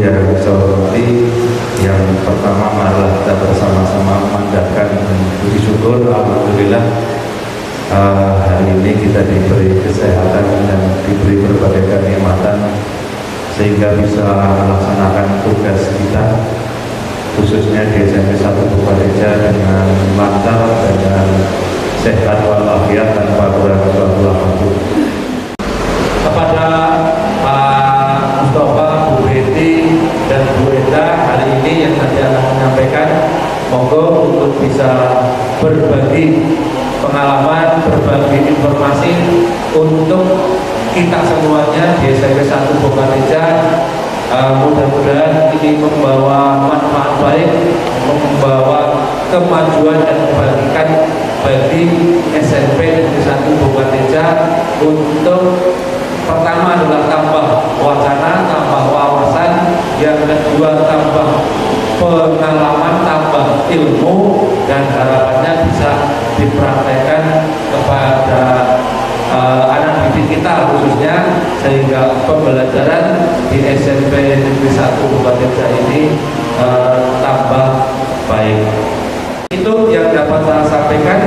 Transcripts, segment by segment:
yang saya hormati, yang pertama marilah kita bersama-sama memanjatkan puji syukur. Alhamdulillah hari ini kita diberi kesehatan dan diberi berbagai kenikmatan sehingga bisa melaksanakan tugas kita khususnya di SMP 1 Bukareja dengan lancar, dengan sehat walafiat tanpa kurang suatu apapun. Kepada Pak Mustafa, Bu Betty, dan Bu Enda hari ini yang tadi akan menyampaikan, monggo untuk bisa berbagi pengalaman, berbagi informasi untuk kita semuanya di SMP 1 Bukareja. Mudah-mudahan ini membawa manfaat baik, membawa kemajuan dan kebaikan bagi SMP Negeri 1 Bukareja untuk pertama adalah tambah wacana, tambah wawasan, yang kedua tambah pengalaman, tambah ilmu, dan harapannya bisa dipraktekkan kepada anak didik kita khususnya, sehingga pembelajaran di SMP Negeri 1 Bukareja ini tambah baik. Itu yang dapat saya sampaikan.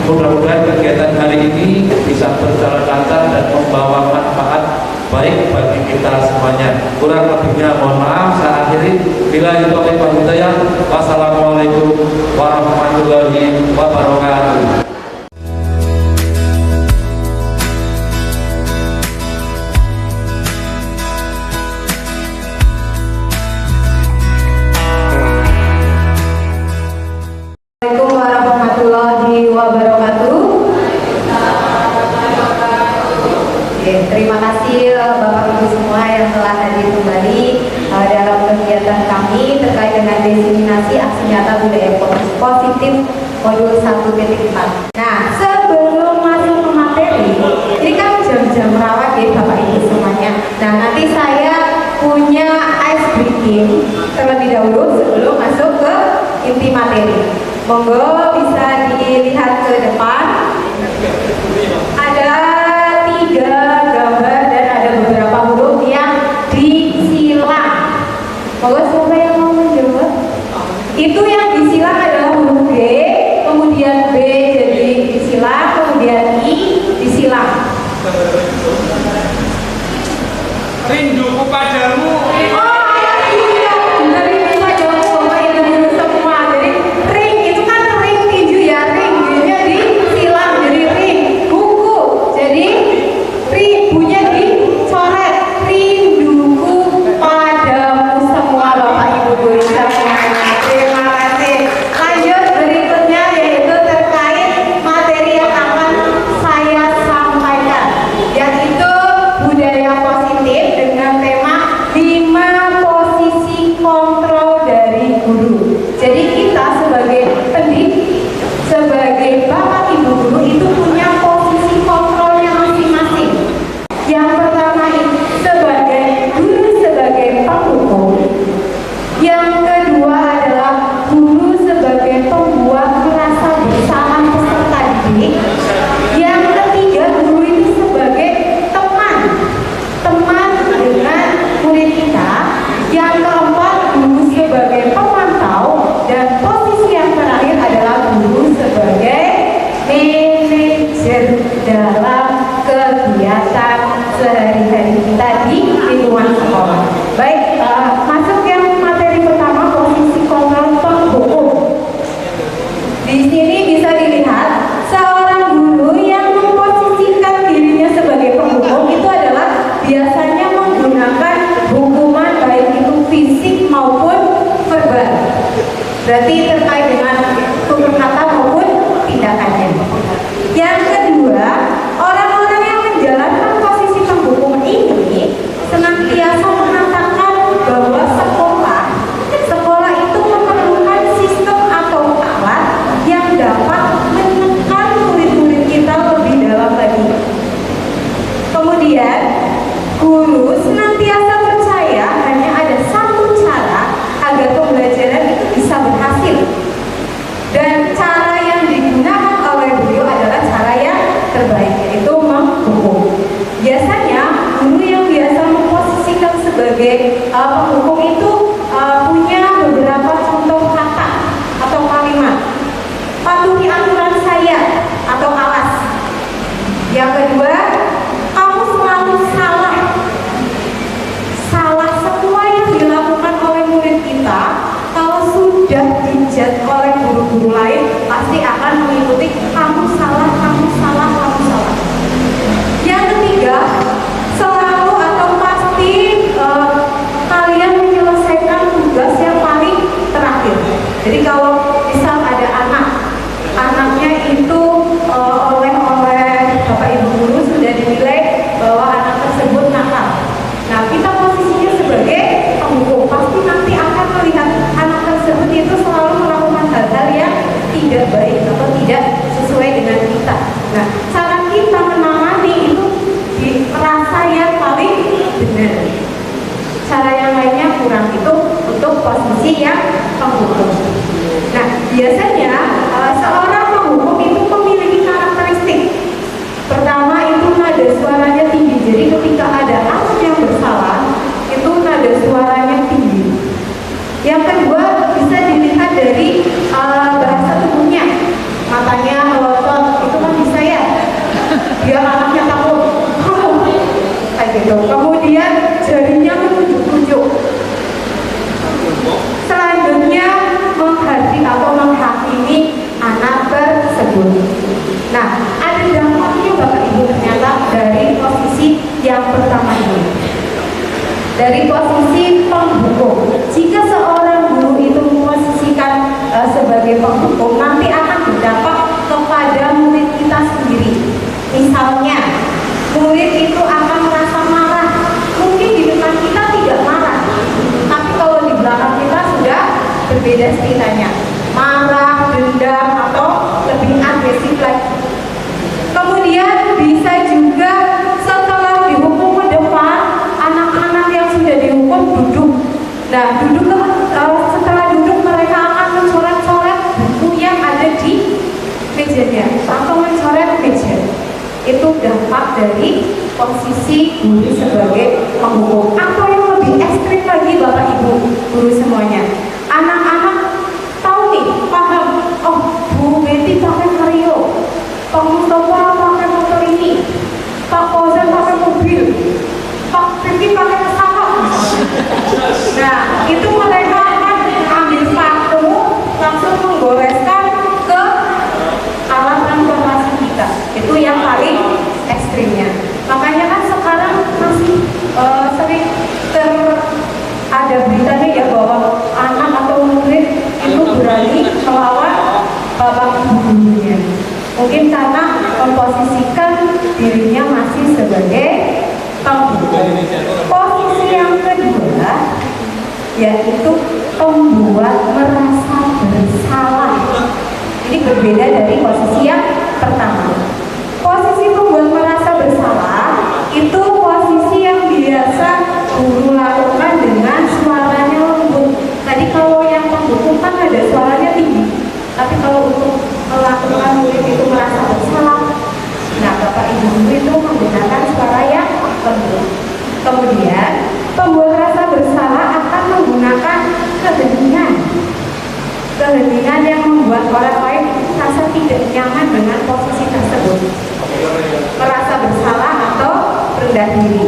Mudah-mudahan kegiatan hari ini bisa berjalan lancar dan membawa manfaat baik bagi kita semuanya. Kurang lebihnya mohon maaf, saya akhiri. Bila itu oleh Pak Hidayah. Wassalamualaikum warahmatullahi wabarakatuh. Terima kasih Bapak Ibu semua yang telah hadir kembali dalam kegiatan kami terkait dengan diseminasi aksi nyata budaya positif modul 1.4. Nah, sebelum masuk ke materi, ini kan jam-jam rawat ya Bapak Ibu semuanya. Nah, nanti saya punya ice breaking terlebih dahulu sebelum masuk ke inti materi. Monggo bisa dilihat ke depan. Ada 3 gambar dan ada beberapa huruf yang disilang. Monggo siapa yang mau menjawab? Itu yang disilang adalah huruf G, kemudian B jadi disilang, kemudian I disilang. Rinduku padamu. Berarti terkait dengan tutur kata maupun tindakannya. Yang kedua, orang-orang yang menjalankan posisi penghukum ini senantiasa mengatakan bahwa sekolah itu memerlukan sistem atau alat yang dapat menekan murid-murid kita lebih dalam lagi. Kemudian, guru senantiasa percaya hanya ada satu cara agar pembelajaran itu bisa berhasil, dan cara yang digunakan oleh beliau adalah cara yang terbaik, yaitu menghukum. Biasanya guru yang biasa memposisikan sebagai penghukum itu Yang kedua, kamu selalu salah. Salah semua yang dilakukan oleh murid kita, kalau sudah dijat oleh guru-guru lain, pasti akan mengikuti kamu salah, kamu salah, kamu salah. Yang ketiga, selalu atau pasti kalian menyelesaikan tugas yang paling terakhir. Jadi kalau misal ada anaknya itu oleh Bapak Ibu guru sudah dinilai bahwa anak tersebut nakal. Nah, kita posisinya sebagai penghukum pasti nanti akan melihat anak tersebut itu selalu melakukan hal-hal yang tidak baik atau tidak sesuai dengan kita. Nah, cara kita menangani itu dirasa yang paling benar. Cara yang lainnya kurang, itu untuk posisi yang penghukum. Nah, biasanya seorang penghukum itu memiliki karakteristik. Pertama itu nada suaranya tinggi. Jadi ketika ada anak yang bersalah, itu nada suaranya tinggi. Yang kedua bisa dilihat dari bahasa tubuhnya. Matanya melotot, itu kan bisa ya. Dia anaknya takut. Kayak gitu. Kemudian jarinya menunjuk-tunjuk. Selanjutnya menghakimi atau menghakimi anak tersebut. Nah, ada dampaknya Bapak Ibu ternyata dari posisi yang pertama ini. Dari posisi penghukum. Jika seorang guru itu memposisikan sebagai penghukum, nanti akan berdampak kepada murid kita sendiri. Misalnya, murid itu akan merasa marah. Mungkin di depan kita tidak marah, tapi kalau di belakang kita sudah berbeda ceritanya. Marah, dendam, atau lebih agresif lagi. Kemudian bisa juga setelah dihukum ke depan, anak-anak yang sudah dihukum duduk. Nah, setelah duduk mereka akan mencoret-coret buku yang ada di mejanya atau mencoret meja. Itu dampak dari posisi guru sebagai penghukum. Atau yang lebih ekstrim lagi Bapak Ibu guru semuanya, anak-anak tahu nih, paham, oh Bu Betty pakai Vario, Pak Mustafa pakai motor ini, Pak Fauzan pakai mobil, Pak Rifki pakai pesawat. Nah, itu mereka akan ambil paku langsung menggoreskan ke alat transportasi kita. Itu yang paling ekstrimnya. Makanya kan sekarang masih sering ada beritanya ya bahwa anak atau murid itu berani melawan bapak ibu gurunya. Mungkin karena memposisikan dirinya masih sebagai penghukum. Posisi yang kedua yaitu membuat merasa bersalah. Ini berbeda dari posisi yang pertama. Posisi membuat merasa bersalah itu posisi yang biasa guru lakukan dengan suaranya lembut. Tadi kalau yang penghukum kan ada suaranya tinggi, tapi kalau untuk melakukan murid itu merasa bersalah, nah Bapak Ibu guru itu menggunakan suara yang lembut. Kemudian pembuat rasa bersalah akan menggunakan keheningan yang membuat orang lain merasa tidak nyaman dengan posisi tersebut, merasa bersalah atau rendah diri.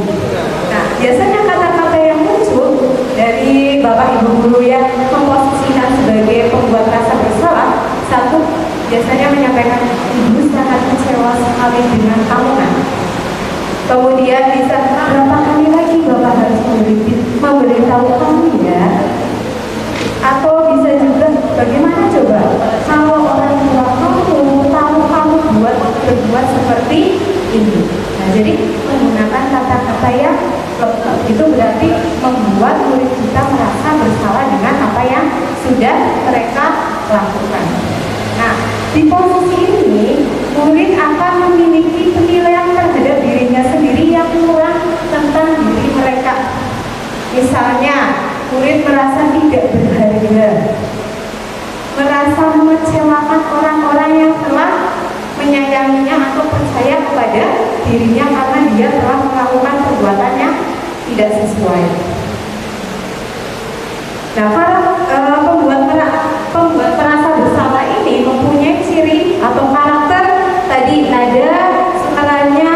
Nah, biasanya kata-kata yang muncul dari Bapak Ibu guru yang memposisikan sebagai pembuat rasa bersalah, satu, biasanya menyampaikan, ibu sangat kecewa sekali dengan kamu kan. Kemudian bisa, berapa kali lagi Bapak harus memberitahu kamu ya? Atau bisa juga, bagaimana coba kalau orang tua kamu tahu kamu berbuat seperti ini. Nah, jadi menggunakan kata-kata yang lembut itu berarti membuat murid kita merasa bersalah dengan apa yang sudah mereka lakukan. Nah, di posisi ini murid akan memiliki penilaian terhadap dirinya sendiri yang kurang tentang diri mereka. Misalnya, murid merasa tidak berharga, merasa mengecewakan orang-orang yang telah menyayanginya atau percaya kepada dirinya karena dia telah melakukan perbuatan yang tidak sesuai. Nah, para pembuat merasa bersalah ini mempunyai ciri atau karakter tadi nada suaranya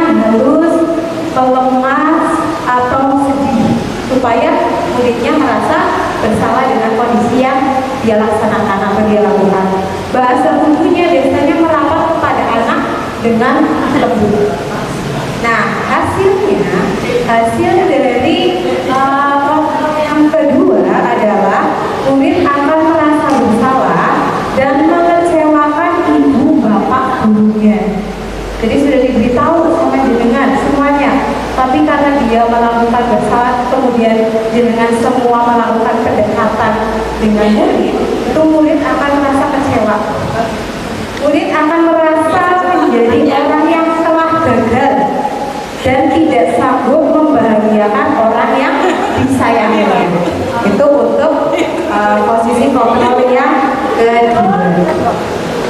tersebut. Nah, hasil dari yang kedua adalah murid akan merasa bersalah dan mengecewakan ibu bapak gurunya. Jadi sudah diberitahu sama jenengan semuanya, tapi karena dia melakukan bersalah, kemudian jenengan semua melakukan pendekatan dengan murid, itu murid akan merasa kecewa. Murid akan merasa menjadi orang yang telah gagal dan tidak sanggup membahagiakan orang yang disayanginya. Itu untuk posisi kontrol yang kedua.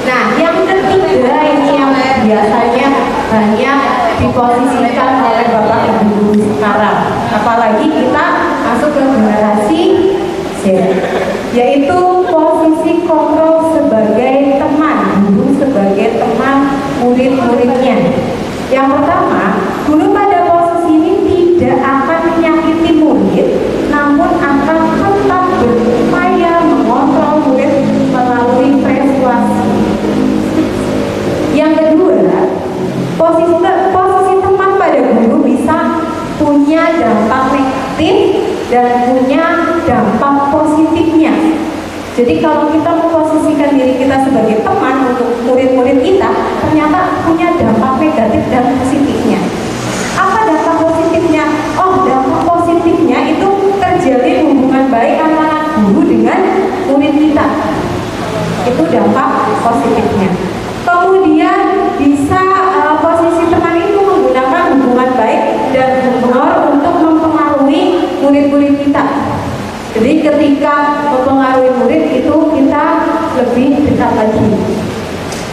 Nah, yang ketiga ini yang biasanya banyak diposisikan oleh bapak ibu guru sekarang, apalagi kita masuk ke generasi Z, yaitu posisi kontrol sebagai teman, guru sebagai teman murid-muridnya. Yang pertama, guru pada posisi ini tidak akan menyakiti murid, namun akan tetap berupaya mengontrol murid melalui persuasi. Yang kedua, posisi teman pada guru bisa punya dampak negatif dan punya dampak positifnya. Jadi kalau kita memposisikan diri kita sebagai teman untuk murid-murid kita, ternyata punya dampak negatif dan positifnya. Apa dampak positifnya? Oh, dampak positifnya itu terjalin hubungan baik antara guru dengan murid kita. Itu dampak positifnya. Kemudian bisa posisi teman itu menggunakan hubungan baik dan humor untuk mempengaruhi murid-murid kita. Jadi ketika mempengaruhi murid itu kita lebih dekat lagi.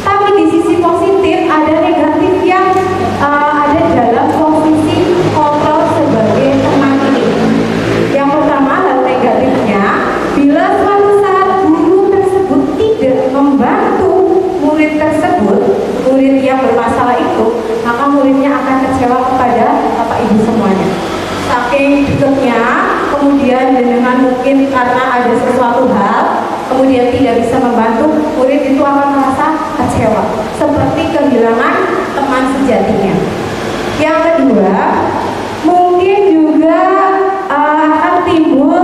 Tapi di sisi positif ada negatif yang ada dalam posisi kontrol sebagai teman ini. Yang pertama, hal negatifnya, bila suatu saat guru tersebut tidak membantu murid tersebut, murid yang bermasalah itu, maka muridnya akan kecewa kepada bapak ibu semuanya. Saking dekatnya, kemudian dengan mungkin karena ada sesuatu hal, kemudian tidak bisa membantu, murid itu akan merasa kecewa, seperti kehilangan teman sejatinya. Yang kedua, mungkin juga akan timbul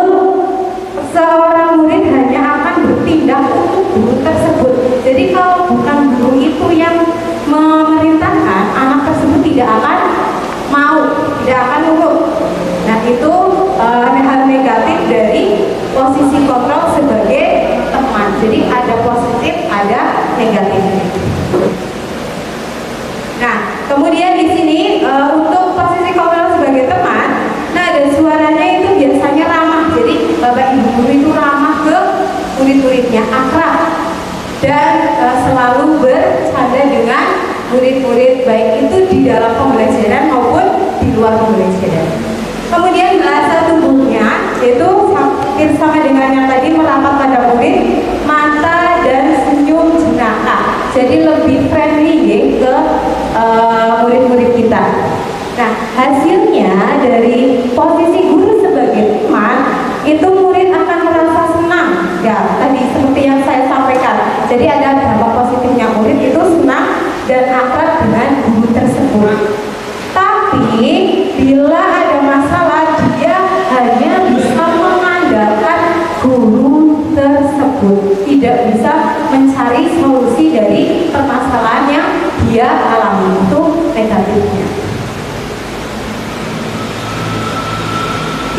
seorang murid hanya akan bertindak untuk guru tersebut. Jadi kalau bukan guru itu yang memerintahkan, anak tersebut tidak akan mau, tidak akan nurut. Nah, itu hal negatif dari posisi kontrol sebagai teman. Jadi ada positif, ada negatifnya. Nah, kemudian di sini untuk posisi kontrol sebagai teman, nah ada suaranya itu biasanya ramah. Jadi bapak ibu guru itu ramah ke murid-muridnya, akrab, dan selalu bercanda dengan murid-murid, baik itu di dalam pembelajaran maupun di luar pembelajaran. Kemudian bahasa tubuhnya itu hampir sama dengan yang tadi, merapat pada murid, mata dan senyum jenaka. Jadi lebih friendly ke murid-murid kita. Nah, hasilnya dari posisi guru sebagai teman itu murid akan merasa senang. Ya, tadi seperti yang saya sampaikan. Jadi ada dampak positifnya, murid itu senang dan akrab dengan guru tersebut. Tapi bila ada masalah, dia hanya bisa mengandalkan guru tersebut, tidak bisa mencari solusi dari permasalahan yang dia alami. Itu negatifnya.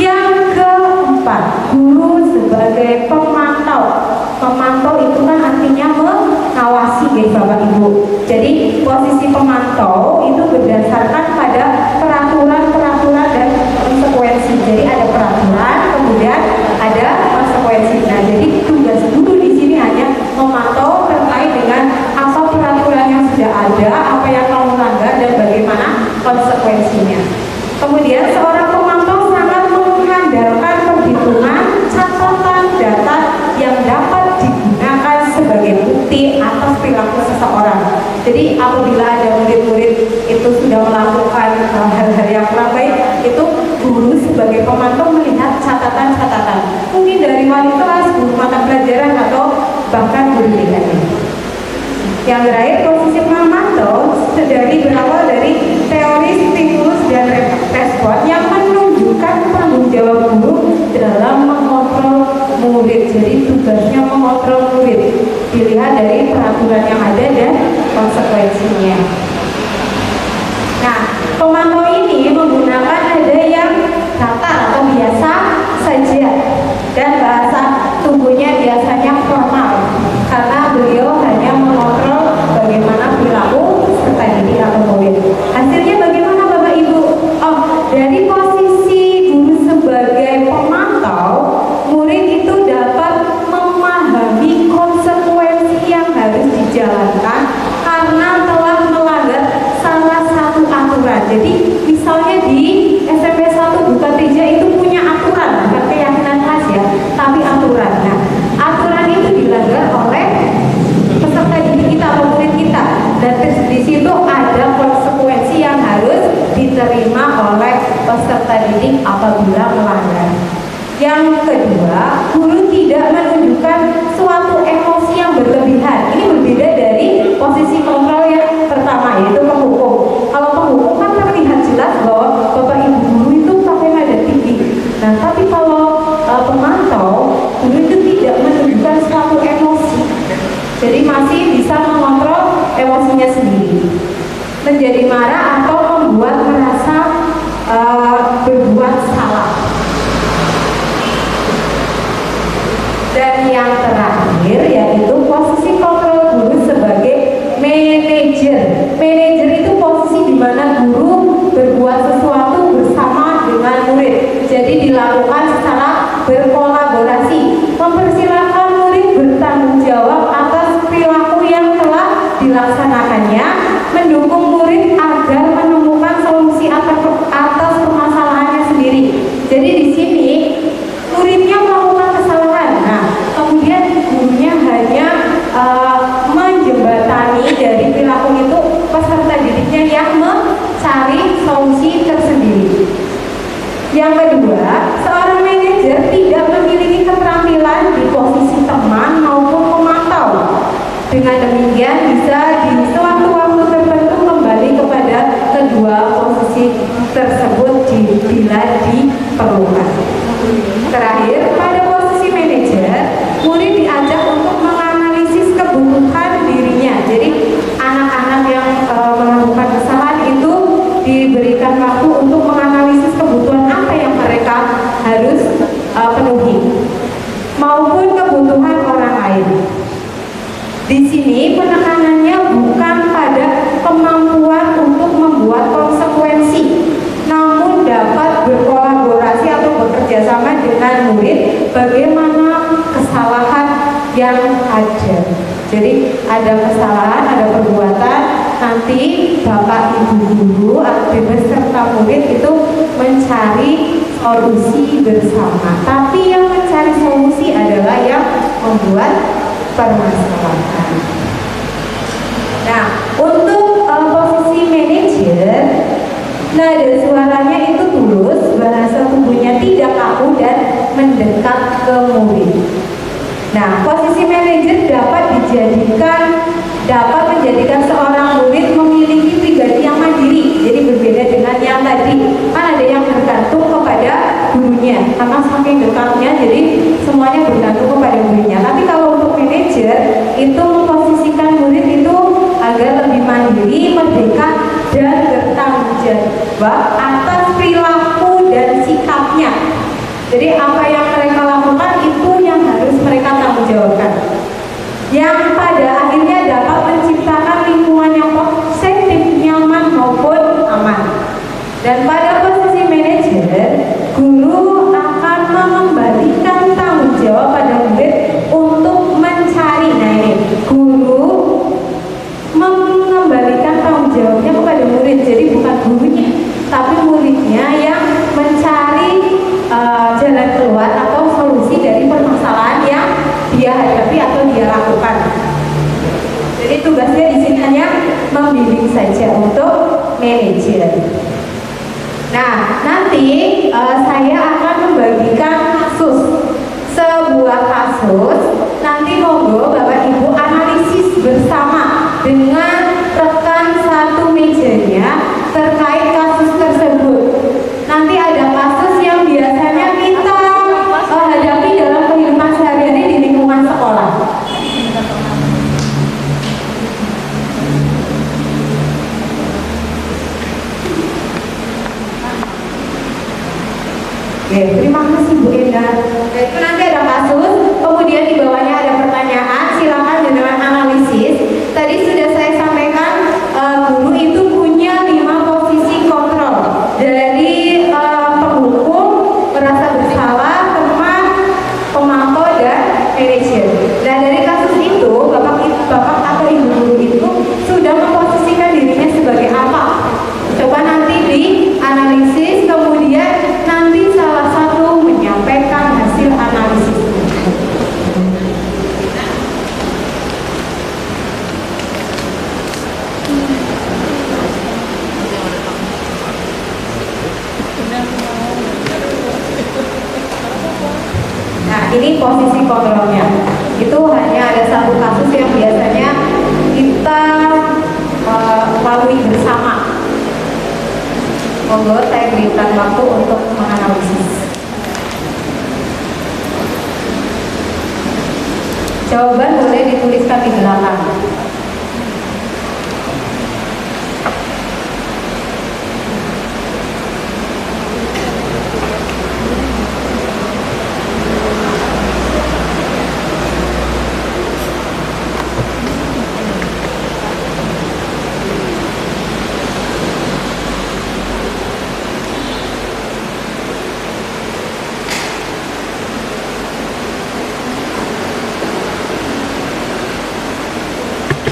Yang keempat, guru sebagai pemantau. Pemantau itu kan artinya mengawasi, guys, Bapak Ibu. Jadi posisi pemantau itu berdasarkan pada peraturan dan konsekuensi. Jadi ada peraturan, kemudian ada konsekuensi. Nah, jadi tugas guru di sini hanya memantau terkait dengan apa peraturan yang sudah ada, apa yang kamu melanggar, dan bagaimana konsekuensinya. Kemudian seorang pemantau sangat mengandalkan perhitungan, catatan, data yang dapat digunakan sebagai bukti atas perilaku seseorang. Jadi apabila ada murid-murid itu sudah melakukan hal-hal yang kurang baik, itu guru sebagai pemantau melihat catatan-catatan, mungkin dari wali kelas, guru mata pelajaran, atau bahkan guru lainnya. Yang terakhir, posisi memantau dari berawal dari teori stimulus dan respon yang menunjukkan tanggung jawab guru dalam mengontrol murid. Jadi tugasnya mengontrol murid, dilihat dari peraturan yang ada dan konsekuensinya. Nah, pemantau ini menggunakan ada yang datar atau biasa saja, dan bahasa tubuhnya biasanya formal karena beliau hanya mengontrol bagaimana perilaku serta didik atau murid. Hasilnya bagaimana Bapak Ibu? Oh, dari posisi guru sebagai pemantau, murid itu dapat memahami konsekuensi yang harus dijalankan karena telah melanggar salah satu aturan. Jadi misalnya di SMP 1 Buka Teja itu punya aturan, bukan keyakinan khas ya, tapi aturan. Nah, aturan itu dilanggar oleh peserta didik kita atau murid kita, dan di situ ada konsekuensi yang harus diterima oleh peserta didik apabila melanggar. Yang kedua, guru tidak menunjukkan suatu emosi yang berlebihan. Ini berbeda dari posisi kontrol yang pertama, yaitu penghukum. Kalau penghukum kan terlihat jelas bahwa Bapak Ibu guru itu pakai nada tinggi. Nah, tapi kalau pemantau, guru itu tidak menunjukkan suatu emosi. Jadi masih bisa mengontrol emosinya sendiri. Menjadi marah atau membuat merasa berbuat salah. Dan yang terakhir yaitu posisi kontrol guru sebagai manajer. Manajer itu posisi di mana guru berbuat sesuatu bersama dengan murid. Jadi dilakukan secara berkolaborasi, mempersilahkan murid bertanggung jawab atas perilaku yang telah dilaksanakannya, mendukung murid agar menemukan solusi atas permasalahannya sendiri. Jadi di sini muridnya melakukan kesalahan. Nah, kemudian gurunya hanya menjembatani dari perilaku itu peserta didiknya yang mencari solusi tersendiri. Yang kedua, seorang manajer tidak memiliki keterampilan di posisi teman maupun pemantau. Dengan demikian bisa di sewaktu-waktu tertentu kembali kepada kedua posisi tersebut bila diperlukan. Terakhir, pada posisi manajer, murid diajak untuk menganalisis kebutuhan dirinya. Jadi anak-anak yang melakukan kesalahan itu diberikan waktu untuk menganalisis kebutuhan apa yang mereka harus penuhi, maupun kebutuhan orang lain. Di sini penekanannya bukan pada kemampuan untuk membuat konsekuensi, namun dapat berkolaborasi atau bekerja sama dengan murid bagaimana kesalahan yang ada. Jadi ada kesalahan, ada perbuatan, nanti Bapak Ibu guru beserta murid itu mencari solusi bersama. Tapi yang mencari solusi adalah yang membuat permasalahan. Nah, untuk posisi manajer, nada suaranya itu tulus, bahasa tubuhnya tidak kaku dan mendekat ke murid. Nah, posisi manajer dapat menjadikan seorang murid memiliki pribadi yang mandiri. Jadi berbeda dengan yang tadi, kan ada yang bergantung kepada gurunya, karena saking dekatnya, jadi semuanya bergantung kepada gurunya. Tapi kalau untuk manajer itu memposisikan murid itu agar lebih mandiri, merdeka, dan bertanggung jawab atas perilaku dan sikapnya. Jadi apa yang mereka lakukan itu yang harus mereka tanggung jawabkan, yang pada akhirnya dapat menciptakan lingkungan yang positif, nyaman maupun aman. Dan pada posisi manajer, guru akan mengembalikan tanggung jawab pada murid untuk mencari. Nah ini, guru mengembalikan tanggung jawabnya kepada murid. Jadi bukan gurunya, tapi muridnya yang mencari jalan keluar atau solusi dari permasalahan yang dia hadapi atau dia lakukan. Jadi tugasnya di sini hanya membimbing saja untuk manajer. Nah, nanti saya akan membagikan sebuah kasus. Nanti monggo Bapak Ibu analisis bersama Oke, terima kasih Bu Enda. Itu nanti ada kasus, kemudian di bawahnya ada pertanyaan, silakan dengan analisis. Tadi sudah saya sampaikan, guru itu punya 5 posisi kontrol dari penghukum, merasa bersalah, teman, pemantau, dan manajer. Dan dari kasus itu, bapak atau ibu guru itu sudah memposisikan dirinya sebagai apa? Coba nanti dianalisis, kemudian nanti salah satu menyampaikan hasil analisis. Nah, ini posisi kontrolnya. Itu hanya ada satu kasus yang biasanya kita lalui bersama. Monggo saya berikan waktu untuk menganalisis. Jawaban boleh dituliskan di belakang.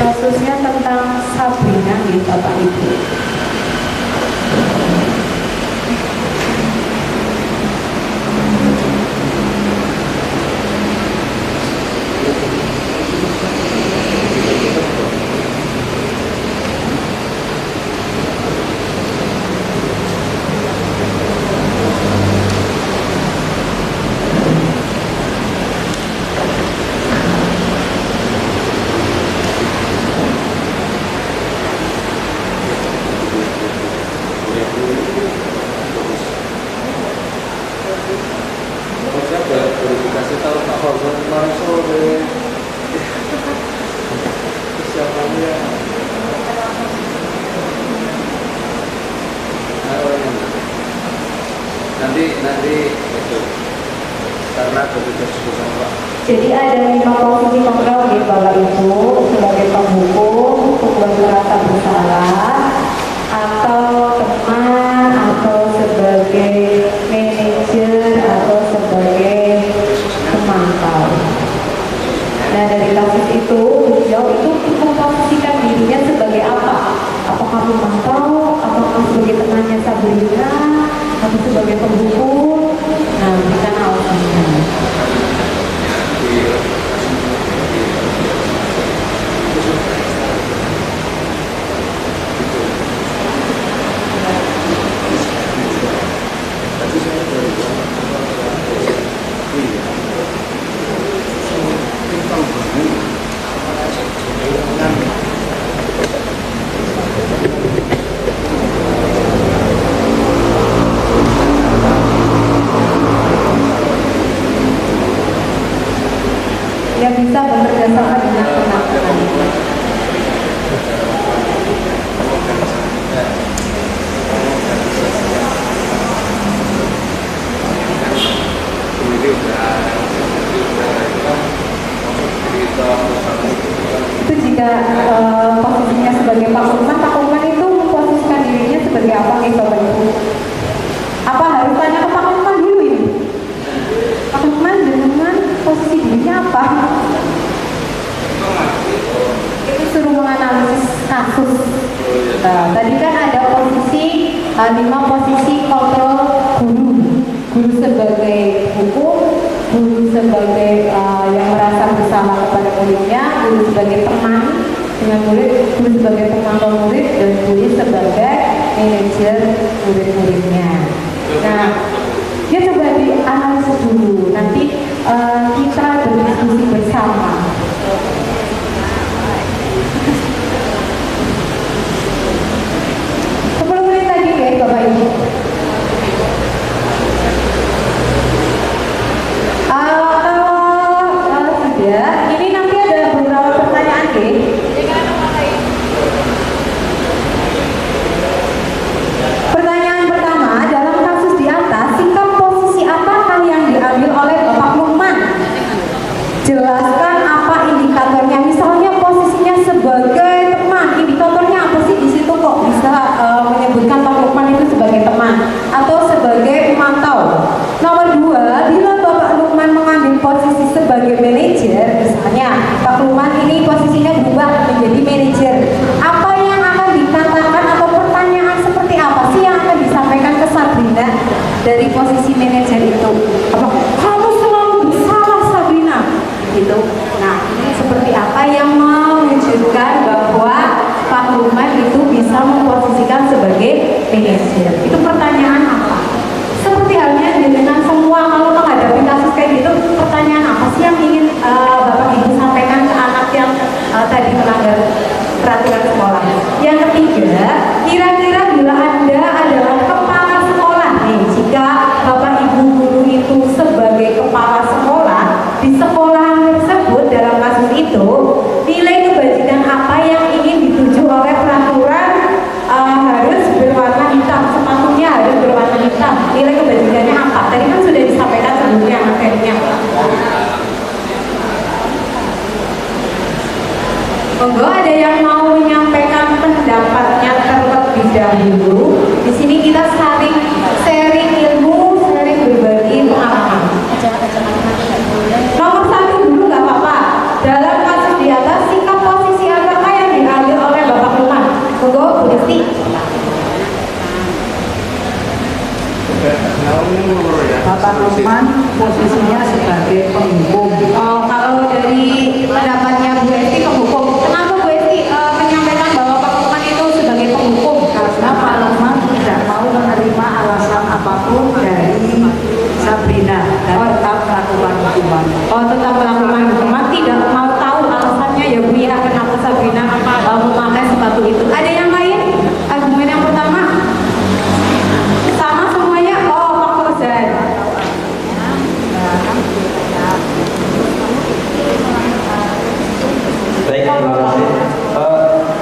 Kasusnya tentang Sabrina nih Bapak Ibu. Nanti itu karena bertugas bersama Pak. Jadi ada 5 posisi kontrol di Bapak Ibu sebagai penghukum, untuk merasa bersalah, atau teman, atau sebagai manajer, atau sebagai pemantau. Nah dari kasus itu, beliau itu memposisikan dirinya sebagai apa? Apakah pemantau, apakah sebagai temannya Sabrina, atau sebagai penghukum? Nah kita alasannya. Yang bisa bekerja sama dengan teman-teman. Itu jika posisinya sebagai Pak Lukman itu memposisikan dirinya sebagai apa nih Bapak Ibu? Apa harus tanya ke Pak Lukman dulu ini? Pak Lukman dengan posisi dirinya apa? Itu suruh menganalisis kasus. Nah, tadi kan ada posisi 5 posisi kontrol guru. Guru sebagai hukum, guru sebagai yang merasa bersalah kepada muridnya, guru sebagai teman dengan murid, guru sebagai pemantau murid, dan guru sebagai manajer murid-muridnya. Nah, dia coba dianalisis dulu. Nanti kita berdiskusi bersama. 10 menit lagi ya Bapak Ibu. Sudah. Ini nanti ada beberapa pertanyaan deh. Pertanyaan pertama, dalam kasus di atas, sikap posisi atau sebagai pemantau. Nomor 2, bila Bapak Lukman mengambil posisi sebagai manajer, misalnya Pak Lukman ini posisinya berubah menjadi manajer, apa yang akan dikatakan atau pertanyaan seperti apa sih yang akan disampaikan ke Sabrina dari posisi manajer itu? Apa kamu selalu bersalah Sabrina? Gitu. Nah, ini seperti apa yang menunjukkan bahwa Pak Lukman itu bisa memposisikan sebagai manajer? Itu pertanyaan apa? Seperti halnya dengan semua kalau menghadapi kasus kayak gitu, pertanyaan apa sih yang ingin Bapak Ibu sampaikan ke anak yang tadi melanggar peraturan sekolah? Yang ketiga, kira-kira bila Anda adalah kepala sekolah nih, jika Bapak Ibu guru itu sebagai kepala sekolah di sekolahan tersebut dalam kasus itu, nilai kebajikan apa yang ingin dituju oleh peraturan harus berwarna hitam, sepatunya harus berwarna hitam, nilai kebajikannya apa? Tadi kan sudah disampaikan sebelumnya materinya. Monggo, ada yang mau menyampaikan pendapatnya terlebih dahulu. Di sini kita saling sharing ilmu, sharing berbagi pengalaman. Nomor 1 dulu nggak apa-apa. Dalam kasus di atas, sikap posisi apa yang diambil oleh Bapak Lukman? Monggo, Bu Desti. Bapak Lukman posisinya sebagai penghukum. Oh, kalau dari pendapatnya Bu Esti, penghukum. Kenapa Bu Esti menyampaikan bahwa Pak Lukman itu sebagai penghukum? Karena Pak Lukman tidak mau menerima alasan apapun dari Sabrina dan tetap melakukan hukuman. Oh, tetap melakukan hukuman, tidak mau tahu alasannya ya Bu ya, kenapa Sabrina memakai sepatu itu. Ada yang lain? Argumen yang pertama? Sama semuanya? Oh, Pak Fauzan. Baik, terima kasih.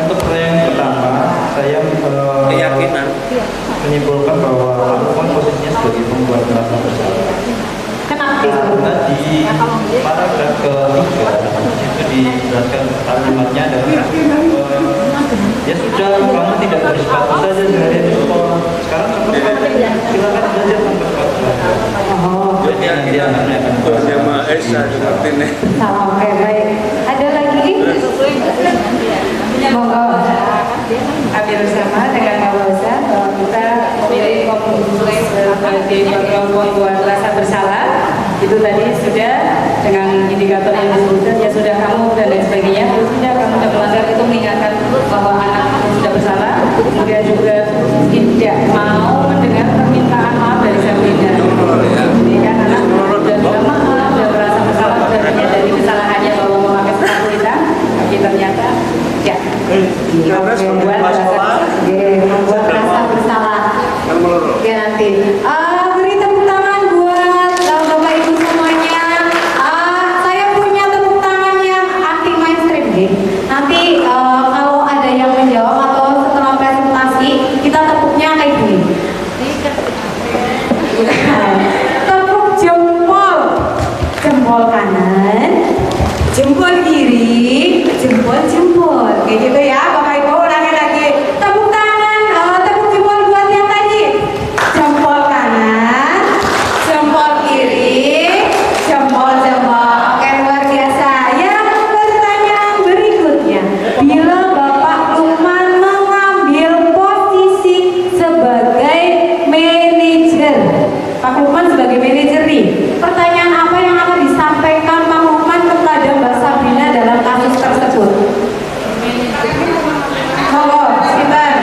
Untuk pertanyaan yang pertama, saya Keyakinan. menyimpulkan bahwa Pak Lukman posisinya sebagai pembuat merasa bersalah. Kenapa? Karena di paragraf ke-3 itu dijelaskan kalimatnya adalah ya sudah, kamu tidak bersepatu saja seharian di sekolah. Sekarang silakan belajar tanpa sepatu. Jadi dia akan Sama Esa seperti ini. Oke, baik. Ada lagi? Monggo. Hampir bersama dengan Pak Fauzan bahwa kita memilih komunitas sebagai pembuat rasa bersalah. Itu tadi sudah dengan indikator yang disebutkan, ya sudah kamu dan lain sebagainya. Terus sudah kamu sudah melanggar, itu mengingatkan bahwa anak sudah bersalah. Kemudian juga tidak mau mendengar permintaan maaf dari Sabrina. Jadi kan anak sudah minta maaf dan merasa bersalah, sudah menyadari kesalahannya bahwa memakai sepatu hitam, tapi ternyata ya membuat Rasa bersalah. Ya nanti. Beri tepuk tangan buat Bapak Ibu semuanya. Saya punya tepuk tangan yang anti mainstream nih. Nanti kalau ada yang menjawab atau setelah presentasi kita tepuknya kayak gini. Tepuk jempol, jempol kanan, jempol kiri, jempol, kayak gitu ya Bapak Ibu. Ulangi lagi. Tepuk tangan, tepuk jempol buat yang tadi. Jempol kanan, jempol kiri, jempol. Oke, luar biasa. Yang pertanyaan berikutnya, bila Bapak Lukman mengambil posisi sebagai manajer, Pak Lukman sebagai manajer nih, pertanyaan apa yang akan disampaikan Pak Lukman kepada Mbak Sabrina dalam kasus tersebut? Monggo, Sinten.